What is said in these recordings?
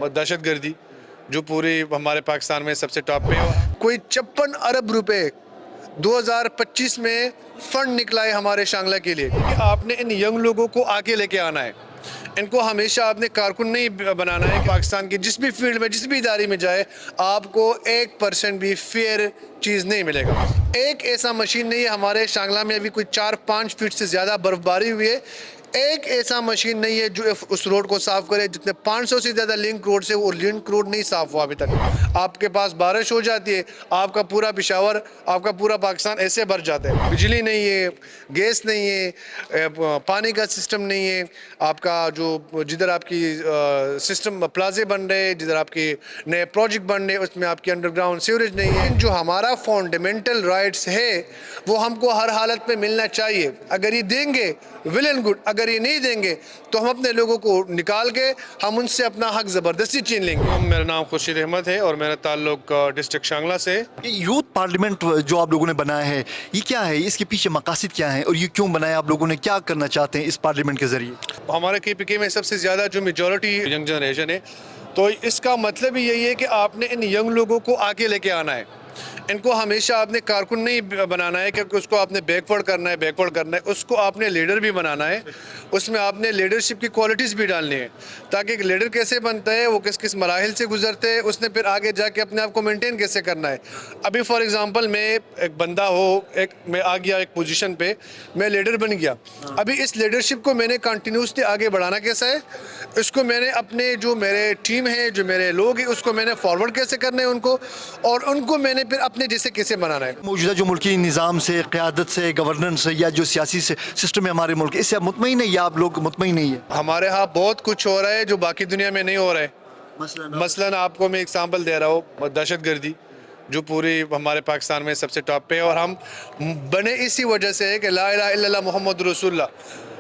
दहशत गर्दी जो पूरी हमारे पाकिस्तान में सबसे टॉप पे है। कोई 56 अरब रुपए 2025 में फंड निकला है हमारे शांगला के लिए। आपने इन यंग लोगों को आगे लेके आना है, इनको हमेशा आपने कारकुन नहीं बनाना है। पाकिस्तान की जिस भी फील्ड में, जिस भी इदारे में जाए, आपको 1% भी फेयर चीज़ नहीं मिलेगा। एक ऐसा मशीन नहीं है, हमारे शांगला में अभी कोई 4-5 फीट से ज़्यादा बर्फबारी हुई है, एक ऐसा मशीन नहीं है जो उस रोड को साफ़ करे। जितने 500 से ज़्यादा लिंक रोड से, वो लिंक रोड नहीं साफ़ हुआ अभी तक। आपके पास बारिश हो जाती है, आपका पूरा पेशावर, आपका पूरा पाकिस्तान ऐसे भर जाता है। बिजली नहीं है, गैस नहीं है, पानी का सिस्टम नहीं है। आपका जो जिधर आपकी सिस्टम प्लाजे बन रहे हैं, जिधर आपके नए प्रोजेक्ट बन रहे हैं, उसमें आपकी अंडरग्राउंड सीवरेज नहीं है। जो हमारा फंडामेंटल राइट्स है वो हमको हर हालत में मिलना चाहिए। अगर ये देंगे वेल एंड गुड, अगर ये नहीं देंगे तो हम अपने लोगों को निकाल के हम उनसे अपना हक ज़बरदस्ती छीन लेंगे। मेरा नाम खुर्शीद अहमद है और मेरा ताल्लुक डिस्ट्रिक्ट शांगला से। ये यूथ पार्लियामेंट जो आप लोगों ने बनाया है, ये क्या है? इसके पीछे मकासद क्या है और ये क्यों बनाया? आप लोगों ने क्या करना चाहते हैं इस पार्लियामेंट के जरिए? हमारे KPK में सबसे ज़्यादा जो मेजॉरिटी यंग जनरेशन है, तो इसका मतलब ही यही है कि आपने इन यंग लोगों को आगे लेके आना है। इनको हमेशा आपने कारकुन नहीं बनाना है, क्योंकि उसको आपने बैकवर्ड करना है, उसको आपने लीडर भी बनाना है। उसमें आपने लीडरशिप की क्वालिटीज़ भी डालनी है, ताकि एक लीडर कैसे बनता है, वो किस किस मराहिल से गुजरते हैं, उसने फिर आगे जाके अपने आप को मेंटेन कैसे करना है। अभी फॉर एग्जांपल मैं एक बंदा मैं आ गया एक पोजीशन पे, मैं लीडर बन गया। अभी इस लीडरशिप को मैंने कंटिन्यूसली आगे बढ़ाना कैसा है, इसको मैंने अपने जो मेरे टीम है, जो मेरे लोग हैं, उसको मैंने फॉरवर्ड कैसे करना है उनको, और उनको मैंने फिर अपने जैसे कैसे बनाना है। मौजूदा जो मुल्की निज़ाम से, क़यादत से, गवर्नेंस से, या जो सियासी सिस्टम है हमारे मुल्क, इससे आप मुतमईन है या आप लोग मुतमईन नहीं है? हमारे यहाँ बहुत कुछ हो रहा है जो बाकी दुनिया में नहीं हो रहा है। मसलन आपको मैं एग्जांपल दे रहा हूँ, दहशत गर्दी जो पूरी हमारे पाकिस्तान में सबसे टॉप पे है, और हम बने इसी वजह से है कि ला इलाहा इल्लल्लाह मुहम्मद रसूलुल्लाह,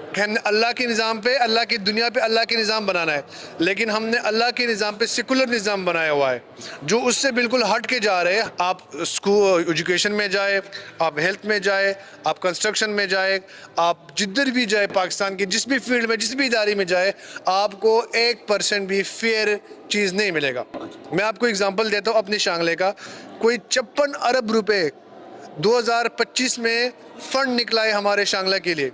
कि हमने अल्लाह के निज़ाम पे, अल्लाह की दुनिया पे अल्लाह के निज़ाम बनाना है। लेकिन हमने अल्लाह के निज़ाम पे सेकुलर निज़ाम बनाया हुआ है, जो उससे बिल्कुल हट के जा रहे हैं। आप स्कूल एजुकेशन में जाए, आप हेल्थ में जाए, आप कंस्ट्रक्शन में जाए, आप जिधर भी जाए, पाकिस्तान की जिस भी फील्ड में, जिस भी इदारे में जाए, आपको 1% भी फेयर चीज़ नहीं मिलेगा। मैं आपको एग्जांपल देता हूँ अपने शांगले का। कोई 56 अरब रुपए 2025 में फंड निकला है हमारे शांगला के लिए।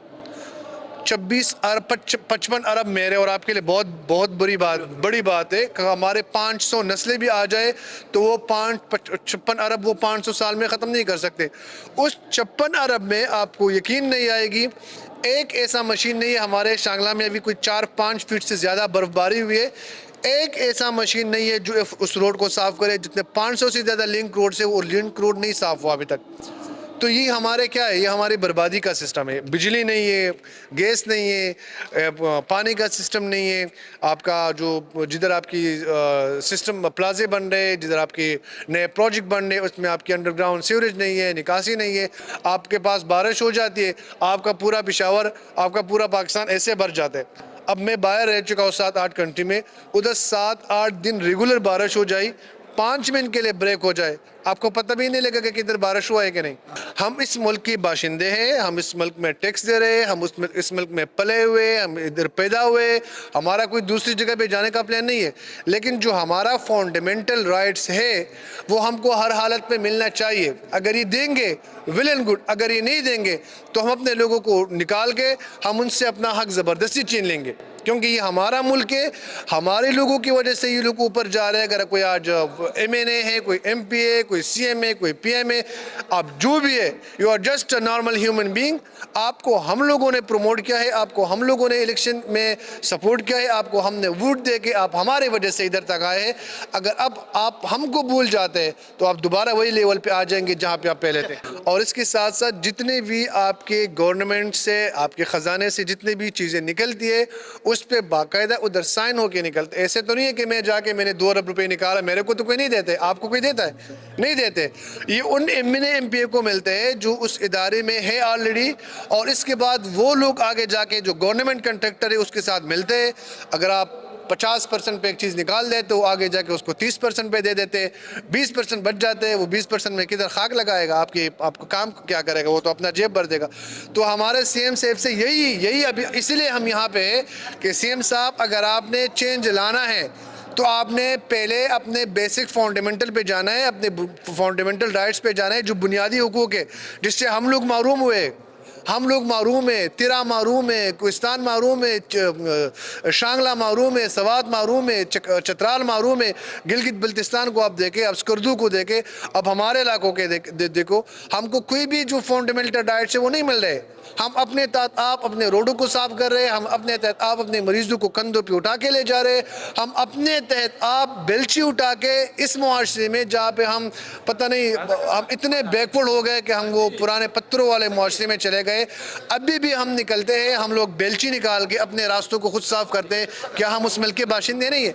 55 अरब मेरे और आपके लिए बहुत बड़ी बात है कि हमारे 500 नस्लें भी आ जाए तो वो 56 अरब वो 500 साल में ख़त्म नहीं कर सकते। उस 56 अरब में आपको यकीन नहीं आएगी, एक ऐसा मशीन नहीं है, हमारे शांगला में अभी कोई 4-5 फीट से ज़्यादा बर्फबारी हुई है, एक ऐसा मशीन नहीं है जो उस रोड को साफ़ करे। जितने 500 से ज़्यादा लिंक रोड से, वो लिंक रोड नहीं साफ़ हुआ अभी तक। तो ये हमारे क्या है, ये हमारी बर्बादी का सिस्टम है। बिजली नहीं है, गैस नहीं है, पानी का सिस्टम नहीं है। आपका जो जिधर आपकी सिस्टम प्लाजे बन रहे हैं, जिधर आपके नए प्रोजेक्ट बन रहे हैं, उसमें आपकी अंडरग्राउंड सीवरेज नहीं है, निकासी नहीं है। आपके पास बारिश हो जाती है, आपका पूरा पेशावर, आपका पूरा पाकिस्तान ऐसे भर जाता है। अब मैं बाहर रह चुका हूँ 7-8 कंट्री में, उधर 7-8 दिन रेगुलर बारिश हो जाए, 5 मिनट के लिए ब्रेक हो जाए, आपको पता भी नहीं लगेगा कि इधर बारिश हुआ है कि नहीं। हम इस मुल्क के बाशिंदे हैं, हम इस मुल्क में टैक्स दे रहे हैं, हम इस मुल्क में पले हुए, हम इधर पैदा हुए, हमारा कोई दूसरी जगह पे जाने का प्लान नहीं है। लेकिन जो हमारा फंडामेंटल राइट्स है वो हमको हर हालत में मिलना चाहिए। अगर ये देंगे वेल एंड गुड, अगर ये नहीं देंगे तो हम अपने लोगों को निकाल के हम उनसे अपना हक ज़बरदस्ती छीन लेंगे, क्योंकि ये हमारा मुल्क है। हमारे लोगों की वजह से ये लोग ऊपर जा रहे हैं। अगर कोई आज MNA है, कोई MP है, कोई CM है, कोई PM है, आप जो भी है, you are just a normal human being. आपको हम लोगों ने प्रमोट किया है, आपको हम लोगों ने इलेक्शन में सपोर्ट किया है, आपको हमने वोट दे के आप हमारे वजह से इधर तक आए हैं। अगर अब आप हमको भूल जाते हैं तो आप दोबारा वही लेवल पे आ जाएंगे जहाँ पे आप पहले थे। और इसके साथ साथ जितने भी आपके गवर्नमेंट से, आपके ख़जाने से जितनी भी चीज़ें निकलती है, उस पे बाकायदा उधर साइन होके निकलते। ऐसे तो नहीं है कि मैं जाके मैंने 2 अरब रुपए निकाला, मेरे को तो कोई नहीं देते। आपको कोई देता है? नहीं देते। ये उन MNA MPA को मिलते हैं जो उस इदारे में है ऑलरेडी, और इसके बाद वो लोग आगे जाके जो गवर्नमेंट कंट्रैक्टर है उसके साथ मिलते हैं। अगर आप 50% पे एक चीज़ निकाल दे तो आगे जाके उसको 30% पे दे देते, 20% बच जाते हैं। वो 20% में किधर खाक लगाएगा, आपको काम क्या करेगा, वो तो अपना जेब भर देगा। तो हमारे CM साहब से यही अभी इसीलिए हम यहाँ पे है कि CM साहब, अगर आपने चेंज लाना है تو آپ نے پہلے اپنے بیسک فنڈامنٹل پہ جانا ہے، اپنے فنڈامنٹل رائٹس پہ جانا ہے جو بنیادی حقوق ہے، جس سے ہم لوگ محروم ہوئے. ہم لوگ محروم ہیں، تیرا محروم ہے، کوہستان محروم ہے، شانگلہ محروم ہے، سوات محروم ہے، چترال محروم ہے. گلگت بلتستان کو آپ دیکھیں، اب سکردو کو دیکھیں، اب ہمارے علاقوں کے دیکھو، ہم کو کوئی بھی جو فنڈامنٹل رائٹس ہے وہ نہیں مل رہے. ہم اپنے تحت آپ اپنے روڈوں کو صاف کر رہے ہیں، ہم اپنے تحت آپ اپنے مریضوں کو کندھوں پہ اٹھا کے لے جا رہے ہیں، ہم اپنے تحت آپ بیلچی اٹھا کے اس معاشرے میں جہاں پہ ہم پتہ نہیں ہم اتنے بیکورڈ ہو گئے کہ ہم وہ پرانے پتھروں والے معاشرے میں چلے گئے. ابھی بھی ہم نکلتے ہیں، ہم لوگ بیلچی نکال کے اپنے راستوں کو خود صاف کرتے ہیں. کیا ہم اس ملک کے باشندے نہیں ہیں؟